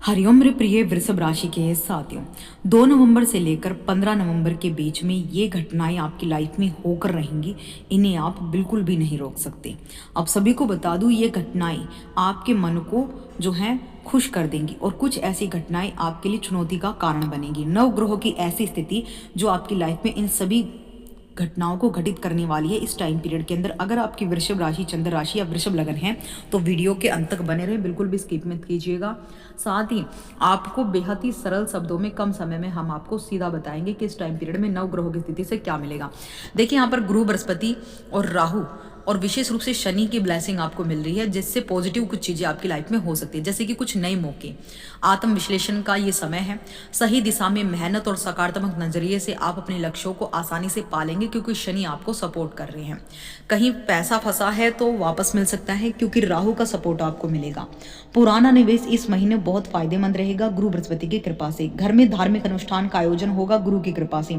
हरिओम मेरे प्रिय वृषभ राशि के साथियों, 2 नवंबर से लेकर 15 नवंबर के बीच में ये घटनाएं आपकी लाइफ में होकर रहेंगी। इन्हें आप बिल्कुल भी नहीं रोक सकते। अब सभी को बता दूं, ये घटनाएं आपके मन को जो है खुश कर देंगी और कुछ ऐसी घटनाएं आपके लिए चुनौती का कारण बनेगी। नवग्रहों की ऐसी स्थिति जो आपकी लाइफ में इन सभी घटनाओं को घटित करने वाली है इस टाइम पीरियड के अंदर। अगर आपकी वृषभ राशि, चंद्र राशि या वृषभ लगन है तो वीडियो के अंत तक बने रहें, बिल्कुल भी स्किप मत कीजिएगा। साथ ही आपको बेहद ही सरल शब्दों में कम समय में हम आपको सीधा बताएंगे कि इस टाइम पीरियड में नवग्रहों की स्थिति से क्या मिलेगा। देखिए, यहाँ पर गुरु, बृहस्पति और राहु और विशेष रूप से शनि की ब्लेसिंग आपको मिल रही है, जिससे पॉजिटिव कुछ चीजें आपकी लाइफ में हो सकती है, जैसे कि कुछ नए मौके। आत्म विश्लेषण का ये समय है। सही दिशा में मेहनत और सकारात्मक नजरिए से आप अपने लक्ष्यों को आसानी से पालेंगे, क्योंकि शनि आपको सपोर्ट कर रहे हैं। कहीं पैसा फंसा है तो वापस मिल सकता है, क्योंकि राहु का सपोर्ट आपको मिलेगा। पुराना निवेश इस महीने बहुत फायदेमंद रहेगा गुरु बृहस्पति की कृपा से। घर में धार्मिक अनुष्ठान का आयोजन होगा गुरु की कृपा से।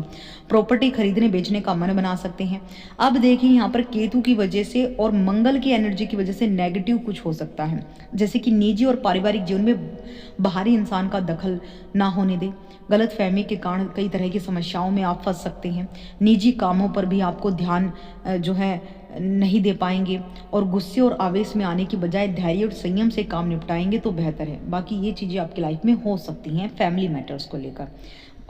प्रॉपर्टी खरीदने बेचने का मन बना सकते हैं। अब देखिए, यहाँ पर केतु की वजह से और मंगल की एनर्जी की वजह से नेगेटिव कुछ हो सकता है, जैसे कि निजी और पारिवारिक जीवन में बाहरी इंसान का दखल ना होने दे। गलत फहमी के कारण कई तरह की समस्याओं में आप फंस सकते हैं। निजी कामों पर भी आपको ध्यान जो है नहीं दे पाएंगे और गुस्से और आवेश में आने की बजाय धैर्य और संयम से काम निपटाएंगे तो बेहतर है। बाकी ये चीज़ें आपकी लाइफ में हो सकती हैं फैमिली मैटर्स को लेकर।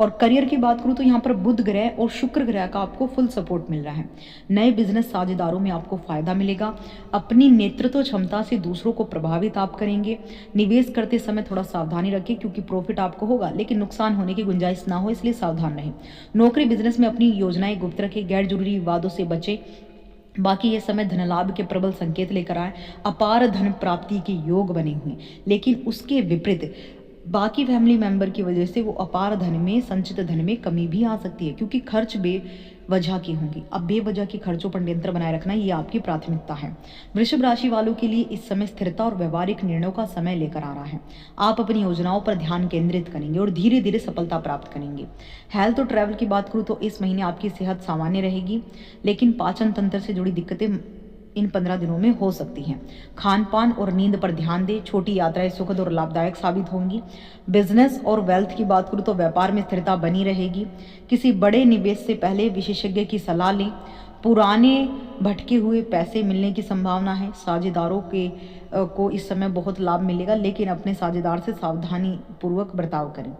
और करियर की बात करूँ तो यहाँ पर बुध ग्रह और शुक्र ग्रह का आपको फुल सपोर्ट मिल रहा है। नए बिजनेस साझेदारों में आपको फायदा मिलेगा। अपनी नेतृत्व क्षमता से दूसरों को प्रभावित आप करेंगे। निवेश करते समय थोड़ा सावधानी रखें, क्योंकि प्रॉफिट आपको होगा लेकिन नुकसान होने की गुंजाइश ना हो, इसलिए सावधान रहें। नौकरी बिजनेस में अपनी योजनाएं गुप्त रखें। गैर जरूरी विवादों से बचें। बाकी ये समय धन लाभ के प्रबल संकेत लेकर आए। अपार धन प्राप्ति के योग बने हुए, लेकिन उसके विपरीत बाकी फैमिली मेंबर की वजह से वो अपार धन में, संचित धन में कमी भी आ सकती है, क्योंकि खर्च बेवजह की होंगी। अब बेवजह के खर्चों पर नियंत्रण बनाए रखना ये आपकी प्राथमिकता है। वृषभ राशि वालों के लिए इस समय स्थिरता और व्यवहारिक निर्णयों का समय लेकर आ रहा है। आप अपनी योजनाओं पर ध्यान केंद्रित करेंगे और धीरे धीरे सफलता प्राप्त करेंगे। हेल्थ और ट्रैवल की बात करूँ तो इस महीने आपकी सेहत सामान्य रहेगी, लेकिन पाचन तंत्र से जुड़ी दिक्कतें इन 15 दिनों में हो सकती हैं। खान पान और नींद पर ध्यान दें। छोटी यात्राएं सुखद और लाभदायक साबित होंगी। बिजनेस और वेल्थ की बात करूँ तो व्यापार में स्थिरता बनी रहेगी। किसी बड़े निवेश से पहले विशेषज्ञ की सलाह लें। पुराने भटके हुए पैसे मिलने की संभावना है। साझेदारों के को इस समय बहुत लाभ मिलेगा, लेकिन अपने साझेदार से सावधानी पूर्वक बर्ताव करें।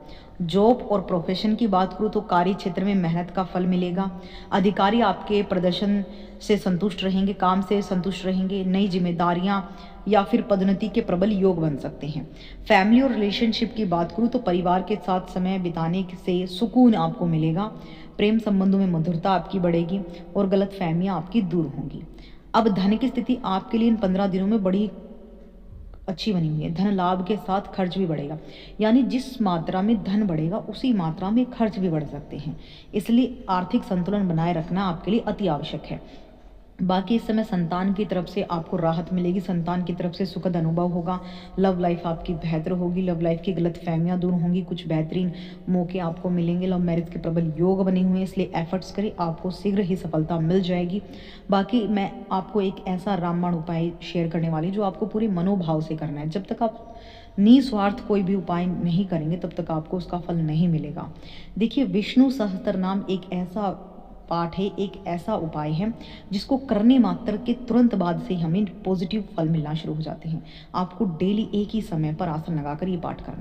जॉब और प्रोफेशन की बात करूँ तो कार्य क्षेत्र में मेहनत का फल मिलेगा। अधिकारी आपके प्रदर्शन से संतुष्ट रहेंगे, काम से संतुष्ट रहेंगे। नई जिम्मेदारियां या फिर पदोन्नति के प्रबल योग बन सकते हैं। फैमिली और रिलेशनशिप की बात करूँ तो परिवार के साथ समय बिताने से सुकून आपको मिलेगा। प्रेम संबंधों में मधुरता आपकी बढ़ेगी और गलत फहमियाँ आपकी दूर होंगी। अब धन की स्थिति आपके लिए इन 15 दिनों में बड़ी अच्छी बनी हुई है। धन लाभ के साथ खर्च भी बढ़ेगा, यानी जिस मात्रा में धन बढ़ेगा उसी मात्रा में खर्च भी बढ़ सकते हैं। इसलिए आर्थिक संतुलन बनाए रखना आपके लिए अति आवश्यक है। बाकी इस समय संतान की तरफ से आपको राहत मिलेगी। संतान की तरफ से सुखद अनुभव होगा। लव लाइफ आपकी बेहतर होगी। लव लाइफ की गलत फहमियाँ दूर होंगी। कुछ बेहतरीन मौके आपको मिलेंगे। लव मैरिज के प्रबल योग बने हुए हैं, इसलिए एफर्ट्स करें, आपको शीघ्र ही सफलता मिल जाएगी। बाकी मैं आपको एक ऐसा रामबाण उपाय शेयर करने वाली जो आपको पूरे मनोभाव से करना है। जब तक आप निस्वार्थ कोई भी उपाय नहीं करेंगे तब तक आपको उसका फल नहीं मिलेगा। देखिए, विष्णु सहस्त्रनाम एक ऐसा पाठ है, एक ऐसा उपाय है जिसको करने मात्र के तुरंत बाद से हमें पॉजिटिव फल मिलना शुरू हो जाते हैं। आपको डेली एक ही समय पर आसन लगाकर ये पाठ करना।